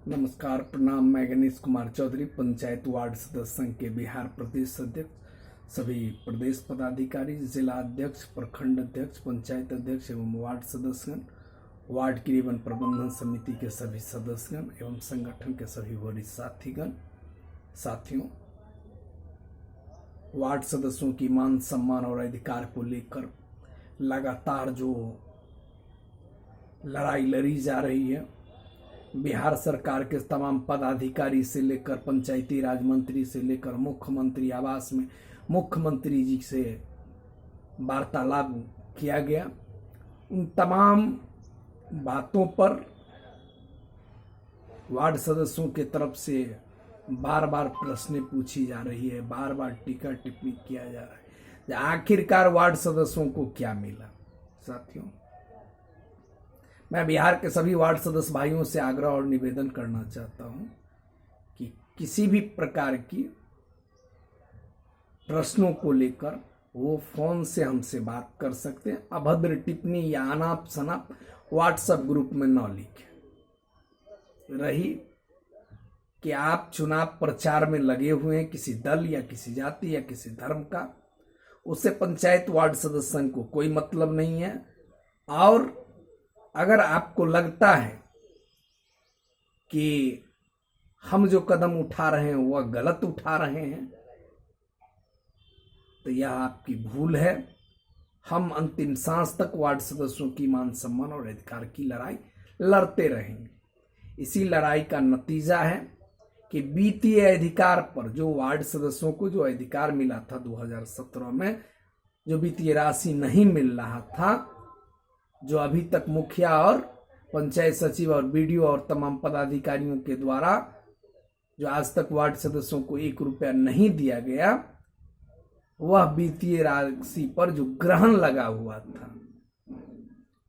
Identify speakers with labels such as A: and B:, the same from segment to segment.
A: नमस्कार, प्रणाम। मैं गणेश कुमार चौधरी, पंचायत वार्ड सदस्य संघ के बिहार प्रदेश अध्यक्ष, सभी प्रदेश पदाधिकारी, जिला अध्यक्ष, प्रखंड अध्यक्ष, पंचायत अध्यक्ष एवं वार्ड सदस्यगण, वार्ड क्रियान्वयन प्रबंधन समिति के सभी सदस्यगण एवं संगठन के सभी वरिष्ठ साथियों, वार्ड सदस्यों की मान सम्मान और अधिकार को लेकर लगातार जो लड़ाई लड़ी जा रही है, बिहार सरकार के तमाम पदाधिकारी से लेकर पंचायती राज मंत्री से लेकर मुख्यमंत्री आवास में मुख्यमंत्री जी से वार्तालाप किया गया। उन तमाम बातों पर वार्ड सदस्यों के तरफ से बार बार प्रश्न पूछी जा रही है, बार बार टीका टिप्पणी किया जा रहा है। आखिरकार वार्ड सदस्यों को क्या मिला? साथियों, मैं बिहार के सभी वार्ड सदस्य भाइयों से आग्रह और निवेदन करना चाहता हूं कि किसी भी प्रकार की प्रश्नों को लेकर वो फोन से हमसे बात कर सकते हैं। अभद्र टिप्पणी या अनाप शनाप व्हाट्सएप ग्रुप में न लिखें। रही कि आप चुनाव प्रचार में लगे हुए हैं किसी दल या किसी जाति या किसी धर्म का, उससे पंचायत वार्ड सदस्य संघ को कोई मतलब नहीं है। और अगर आपको लगता है कि हम जो कदम उठा रहे हैं वह गलत उठा रहे हैं, तो यह आपकी भूल है। हम अंतिम सांस तक वार्ड सदस्यों की मान सम्मान और अधिकार की लड़ाई लड़ते रहेंगे। इसी लड़ाई का नतीजा है कि वित्तीय अधिकार पर जो वार्ड सदस्यों को जो अधिकार मिला था 2017 में, जो वित्तीय राशि नहीं मिल रहा था, जो अभी तक मुखिया और पंचायत सचिव और बीडीओ और तमाम पदाधिकारियों के द्वारा जो आज तक वार्ड सदस्यों को 1 रुपया नहीं दिया गया, वह वित्तीय राशि पर जो ग्रहण लगा हुआ था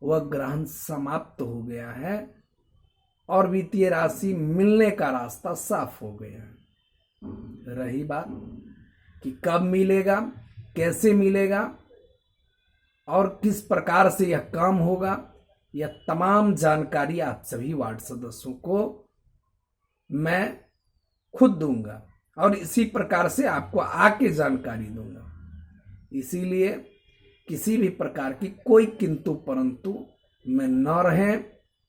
A: वह ग्रहण समाप्त हो गया है और वित्तीय राशि मिलने का रास्ता साफ हो गया है। रही बात कि कब मिलेगा, कैसे मिलेगा और किस प्रकार से यह काम होगा, यह तमाम जानकारी आप सभी वार्ड सदस्यों को मैं खुद दूंगा और इसी प्रकार से आपको आके जानकारी दूंगा। इसीलिए किसी भी प्रकार की कोई किंतु परंतु में न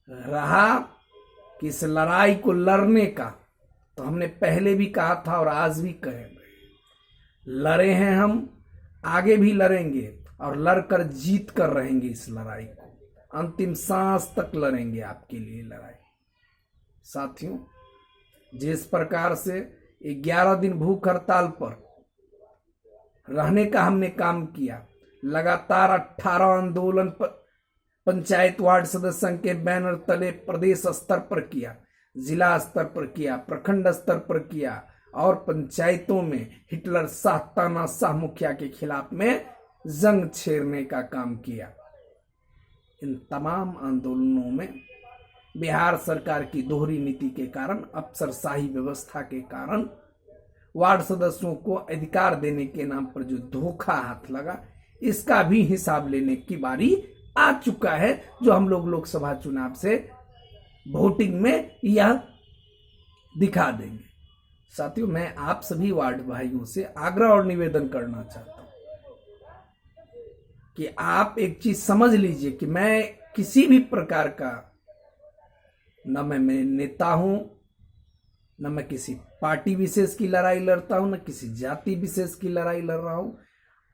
A: रहा कि इस लड़ाई को लड़ने का, तो हमने पहले भी कहा था और आज भी कहेंगे, लड़े हैं हम, आगे भी लड़ेंगे और लड़कर जीत कर रहेंगे। इस लड़ाई को अंतिम सांस तक लड़ेंगे, आपके लिए लड़ाई। साथियों, जिस प्रकार से 11 दिन भूख हड़ताल पर रहने का हमने काम किया, लगातार 18 आंदोलन पर पंचायत वार्ड सदस्य संघ के बैनर तले प्रदेश स्तर पर किया, जिला स्तर पर किया, प्रखंड स्तर पर किया और पंचायतों में हिटलर शाह तानाशाह मुखिया के खिलाफ में जंग छेड़ने का काम किया। इन तमाम आंदोलनों में बिहार सरकार की दोहरी नीति के कारण, अफसरशाही व्यवस्था के कारण वार्ड सदस्यों को अधिकार देने के नाम पर जो धोखा हाथ लगा, इसका भी हिसाब लेने की बारी आ चुका है, जो हम लोग लोकसभा चुनाव से वोटिंग में यह दिखा देंगे। साथियों, मैं आप सभी वार्ड भाइयों से आग्रह और निवेदन करना चाहता हूं कि आप एक चीज समझ लीजिए कि मैं किसी भी प्रकार का न मैं नेता हूं, न मैं किसी पार्टी विशेष की लड़ाई लड़ता हूं, न किसी जाति विशेष की लड़ाई लड़ रहा हूं।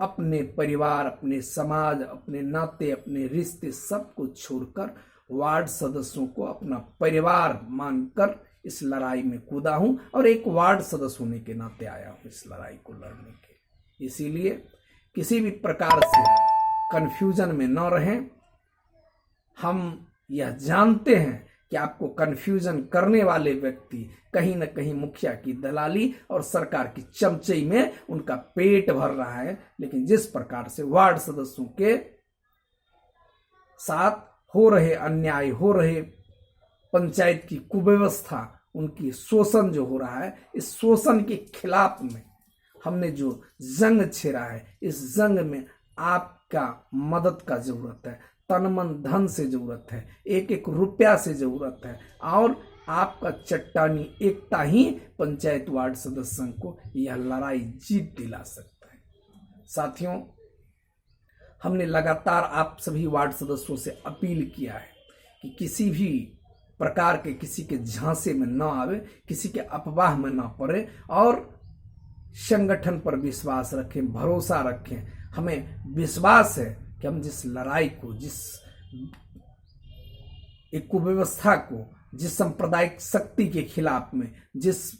A: अपने परिवार, अपने समाज, अपने नाते, अपने रिश्ते सबको छोड़कर वार्ड सदस्यों को अपना परिवार मानकर इस लड़ाई में कूदा हूं और एक वार्ड सदस्य होने के नाते आया हूं इस लड़ाई को लड़ने के। इसीलिए किसी भी प्रकार से कंफ्यूजन में न रहें। हम यह जानते हैं कि आपको कंफ्यूजन करने वाले व्यक्ति कहीं न कहीं मुखिया की दलाली और सरकार की चमचई में उनका पेट भर रहा है, लेकिन जिस प्रकार से वार्ड सदस्यों के साथ हो रहे अन्याय, हो रहे पंचायत की कुव्यवस्था, उनकी शोषण जो हो रहा है, इस शोषण के खिलाफ में हमने जो जंग छेड़ा है, इस जंग में आपका मदद का जरूरत है, तन मन धन से जरूरत है, एक एक रुपया से जरूरत है और आपका चट्टानी एकता ही पंचायत वार्ड सदस्यों को यह लड़ाई जीत दिला सकता है। साथियों, हमने लगातार आप सभी वार्ड सदस्यों से अपील किया है कि किसी भी प्रकार के किसी के झांसे में न आवे, किसी के अफवाह में न पड़े और संगठन पर विश्वास रखें, भरोसा रखें। हमें विश्वास है कि हम जिस लड़ाई को, जिस एक कुव्यवस्था को, जिस सांप्रदायिक शक्ति के खिलाफ में, जिस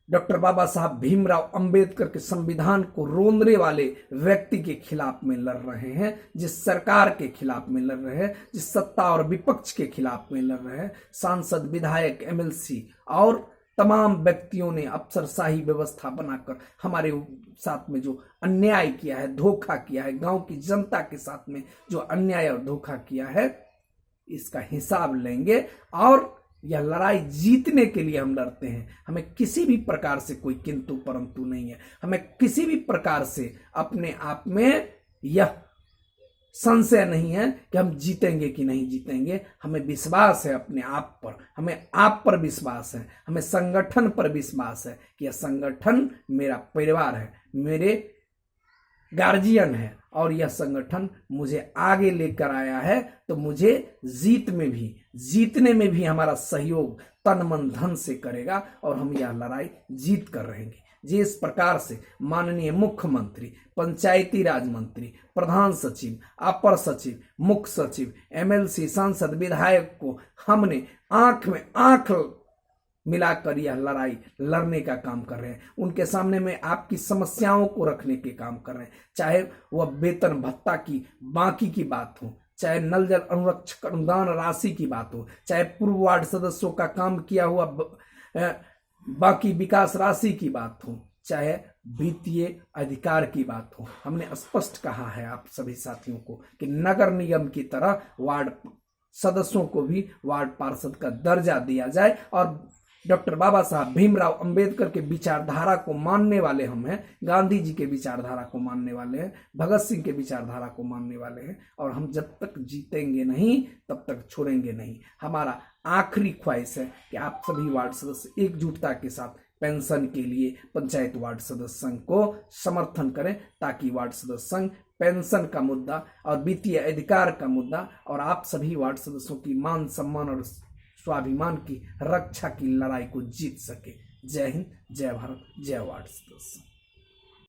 A: डॉक्टर बाबा साहब भीमराव अंबेडकर के संविधान को रोंदने वाले व्यक्ति के खिलाफ में लड़ रहे हैं, जिस सरकार के खिलाफ में लड़ रहे हैं, जिस सत्ता और विपक्ष के खिलाफ में लड़ रहे हैं, सांसद, विधायक, एमएलसी और तमाम व्यक्तियों ने अफसरशाही व्यवस्था बनाकर हमारे साथ में जो अन्याय किया है, धोखा किया है, गांव की जनता के साथ में जो अन्याय और धोखा किया है, इसका हिसाब लेंगे और यह लड़ाई जीतने के लिए हम लड़ते हैं। हमें किसी भी प्रकार से कोई किंतु परंतु नहीं है। हमें किसी भी प्रकार से अपने आप में यह संशय नहीं है कि हम जीतेंगे कि नहीं जीतेंगे। हमें विश्वास है अपने आप पर, हमें आप पर विश्वास है, हमें संगठन पर विश्वास है कि यह संगठन मेरा परिवार है, मेरे गार्जियन है और यह संगठन मुझे आगे लेकर आया है। तो मुझे जीतने में भी हमारा सहयोग तन मन धन से करेगा और हम यह लड़ाई जीत कर रहेंगे। जिस प्रकार से माननीय मुख्यमंत्री, पंचायती राज मंत्री, प्रधान सचिव, अपर सचिव, मुख्य सचिव, एमएलसी, सांसद, विधायक को हमने आंख में आंख मिलाकर यह लड़ाई लड़ने का काम कर रहे हैं, उनके सामने में आपकी समस्याओं को रखने के काम कर रहे हैं। चाहे वह वेतन भत्ता की बाकी की बात हो, चाहे नल जल अनुरक्षक अनुदान राशि की बात हो, चाहे पूर्व वार्ड सदस्यों का काम किया हुआ बाकी विकास राशि की बात हो, चाहे वित्तीय अधिकार की बात हो। हमने स्पष्ट कहा है आप सभी साथियों को कि नगर निगम की तरह वार्ड सदस्यों को भी वार्ड पार्षद का दर्जा दिया जाए और डॉक्टर बाबा साहब भीमराव अंबेडकर के विचारधारा को मानने वाले हम हैं, गांधी जी के विचारधारा को मानने वाले हैं, भगत सिंह के विचारधारा को मानने वाले हैं और हम जब तक जीतेंगे नहीं तब तक छोड़ेंगे नहीं। हमारा आखिरी ख्वाहिश है कि आप सभी वार्ड सदस्य एकजुटता के साथ पेंशन के लिए पंचायत वार्ड सदस्य संघ को समर्थन करें ताकि वार्ड सदस्य संघ पेंशन का मुद्दा और वित्तीय अधिकार का मुद्दा और आप सभी वार्ड सदस्यों की मान सम्मान और स्वाभिमान की रक्षा की लड़ाई को जीत सके। जय हिंद, जय भारत, जय वार्ड सदस्य।